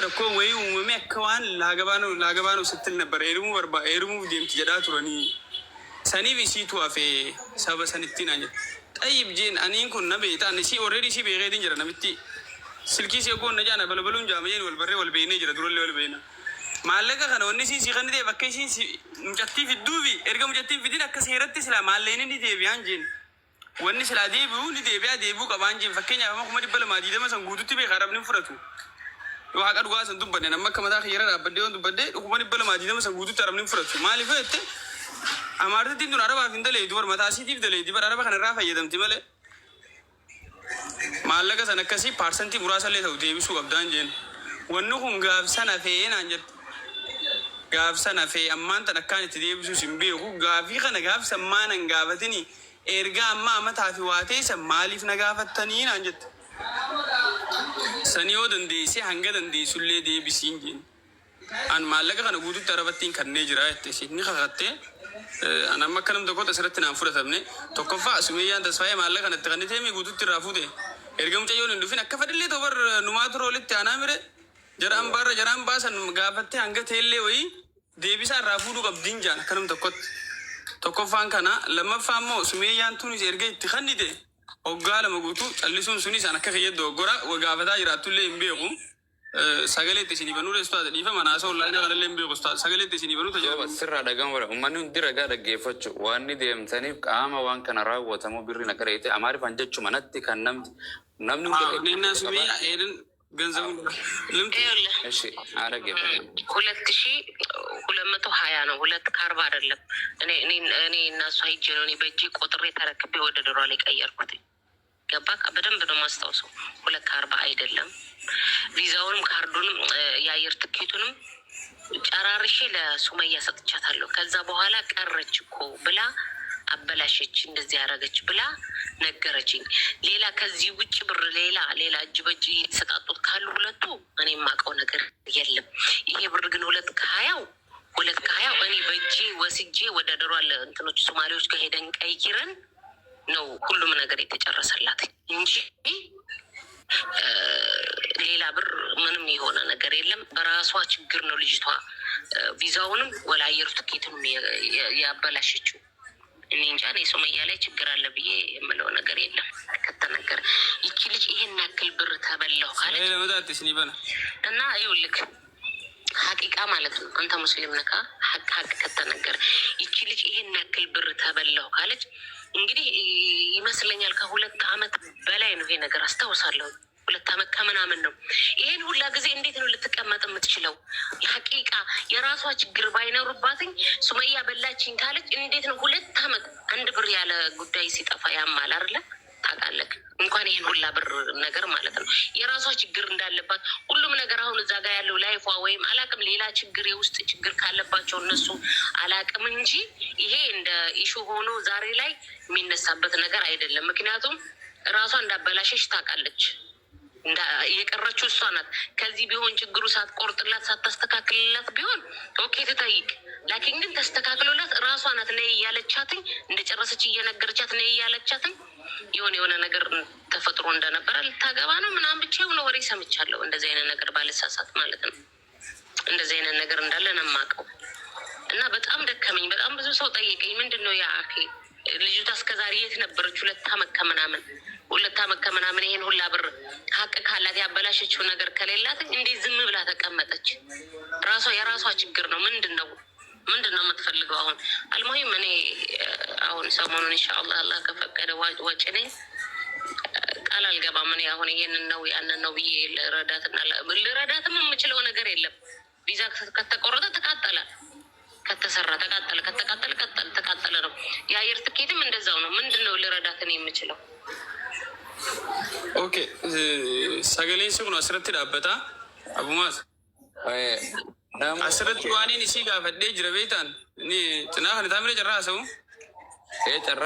እኮ ወይ ወመ ከዋን ላገባ ነው ስትል ነበር። ኤርሙ ዴምት ጀዳ ቱረኒ ሰኒ ቢሲቱ አፌ ሰበ ሰንቲና ጀ ጠይብ ጄን አኒን ኩን ነቤታ ነሲ ኦሬዲ ሲ ቤገዲን ጀራ ነምቲ ስልኪ ሲጎ ነጃና በለበሉን ጃመየን ወልበሬ ወልበይነ ጀራ ዱረለ ወልበይና ማለቀ ከነ ወንሲ ሲገንዴ በከይሲ ሙጨቲ ፊዱቢ ኤርገ ሙጨቲ ፊዲን አከሰረቲ ስላ ማለይን ዲ ዴቢያን ጄን ወንኒ ስላ ዴቡ ዲ ዴቢያ ዴቡ ቀባንጂን ፈከኛ በመኩመ ዲበለ ማዲ ደመሰን ጉዱቲ ቤካራብን ፍረቱ Waxa dhugaa san dubbanne nama kamada khiyara abadde on dubadde hukumani bala maajida ma sanguutu taramni furatu maali fete amarta tindun araba findale duwar matasi tifdale dibar araba kana rafa yedamti male mallaga sanakasi percenti murasale tawde bisu abdan jen wannu kun gaafsana fe enanjet gaafsana fe amman tanakani tide bisu simbe ku gaafi kana gaafsa manan gaafatini erga amma mata fi wate sa malif na gaafatani enanjet Sani odandi si hanga dandi sulle de bisinjin an malaga kana gudu tarabatin kanne jira ette sinni khagatte ana makanam dogo tasratte na furatamne to kofa sumeyan tasfaye malaga kana tganne temi gudu tirafude ergam chayon ndufin akafadille to bar numatro litte anamire jaram basan gafatte hanga telle oi debisa rafudu qabdin jana kanam to kofan kana lamma famo sumeyan tunis erge tikhanide Ogala magutu allisun suni sana kakhiyad dogora wagafada jiratulle imbeequm sagale tisini banu restaurant difa manasa wallahi qalalle imbeequ ustaad sagale tisini banu tajaba sirra dagan wala ummani dira ga dageefachu waani deemtani qaama waan kana raawwatamu birrina kareete amaari fanjechu manatti kan namni nina sumi eden ገንዘቡ እሺ አረገ 2220 ነው 240 አይደለም እኔ እና እሱ ሄጄ ነው እኔ በእጄ ቆጥሬ ተረክቤ ወደ ዶሮ ላይ ቀየርኩት ገባካ በደንብ ነው ማስታወሰው 240 አይደለም ቪዛውንም ካርዱንም የአየር ትኬቱንም ጨራርሼ ለሱመያ ሰጥቻታለሁ ከዛ በኋላ ቀረች እኮ ብላ አበላሸች እንደዚህ ያረገች ብላ ነገረችኝ ሌላ ከዚህ ውጭ ብር ሌላ እጅ በእጅ የተሰጣጡት ካሉ ሁለቱ እኔ ማቀው ነገር የለም ይሄ ብር ግን 220 እኔ በእጄ ወስጄ ወደ ደሯል እንትኖች ሶማሌዎች ጋር ሄደን ቀይረን ነው ሁሉም ነገር የተጨረሰላት እንጂ ሌላ ብር ምንም የሆነ ነገር የለም በራሷ ችግር ነው ልጅቷ ቪዛውንም ወላ አየር ትኬቱንም ያበላሸችው እኔ እንጃ እኔ ሱመያ ላይ ችግር አለ ብዬ የምለው ነገር የለም ከተነገረ ይቺ ልጅ ይሄን ያክል ብር ተበላው ካለች ለመዳትሽኒ በና እና ይውልክ ሐቂቃ ማለት ነው አንተ ሙስሊም ነካ ሐቅ ከተነገረ ይቺ ልጅ ይሄን ያክል ብር ተበላው ካለች እንግዲህ ይመስለኛል ከ2 አመት በላይ ነው ይሄ ነገር አስተውሳለሁ 2 አመት ከምናምን ነው ይሄን ሁላ ጊዜ እንዴት ነው ልትቀመጥ የምትችለው የሐቂቃ የራሷ ችግር ባይኖርባትኝ ሱመያ በላችኝ ካለች እንዴት ነው 2 አመት አንድ ብር ያለ ጉዳይ ሲጠፋ ያማል አይደል ታውቃለህ እንኳን ይሄን ሁላ ብር ነገር ማለት ነው የራሷ ችግር እንዳለባት ሁሉም ነገር አሁን እዛ ጋር ያለው ላይፏ ወይም አላቅም ሌላ ችግር የውስጥ ችግር ካለባቸው እነሱ አላቅም እንጂ ይሄ እንደ ኢሹ ሆኖ ዛሬ ላይ የሚነሳበት ነገር አይደለም ምክንያቱም ራሷ እንዳበላሸሽ ታውቃለች የቀረችው እሷ ናት ከዚህ ቢሆን ችግሩ ሳትቆርጥላት ሳታስተካክልላት ቢሆን ኦኬ ትጠይቅ ላኪን ግን ተስተካክሎላት ራሷ ናት ነይ ያለቻትኝ እንደጨረሰች እየነገረቻት ነይ ያለቻትኝ የሆነ ነገር ተፈጥሮ እንደነበረ ልታገባ ነው ምናምን ብቻ የሆነ ወሬ ሰምቻለሁ እንደዚህ አይነት ነገር ባልሳሳት ማለት ነው እንደዚህ አይነት ነገር እንዳለ ነው የማውቀው እና በጣም ደከመኝ በጣም ብዙ ሰው ጠይቀኝ ምንድነው ያ አኺ ልጅቷ እስከዛሬ የት ነበረች 2 አመት ከምናምን ይሄን ሁላ ብር ሀቅ ካላት ያበላሸችው ነገር ከሌላት እንዴ ዝም ብላ ተቀመጠች የራሷ ችግር ነው ምንድነው የምትፈልገው አሁን አልሙሂም እኔ አሁን ሰሞኑን ኢንሻአላህ አላህ ከፈቀደ ወጪ ነኝ ቃል አልገባም እኔ አሁን ይሄንን ነው ያንን ነው ብዬ ልረዳትም የምችለው ነገር የለም ቪዛ ከተቆረጠ ተቃጠለ ከተሰራ ተቃጠለ ነው የአየር ትኬትም እንደዛው ነው ምንድነው ልረዳት እኔ የምችለው ኦኬ ሰገሌን ሲሆን አስረቲ ዳበታ አቡማስ አስረቲ ዋኔን ሲጋ ፈዴ ጅረቤታን እኔ ጥና ከነታምረ ጨራሰው ጨራ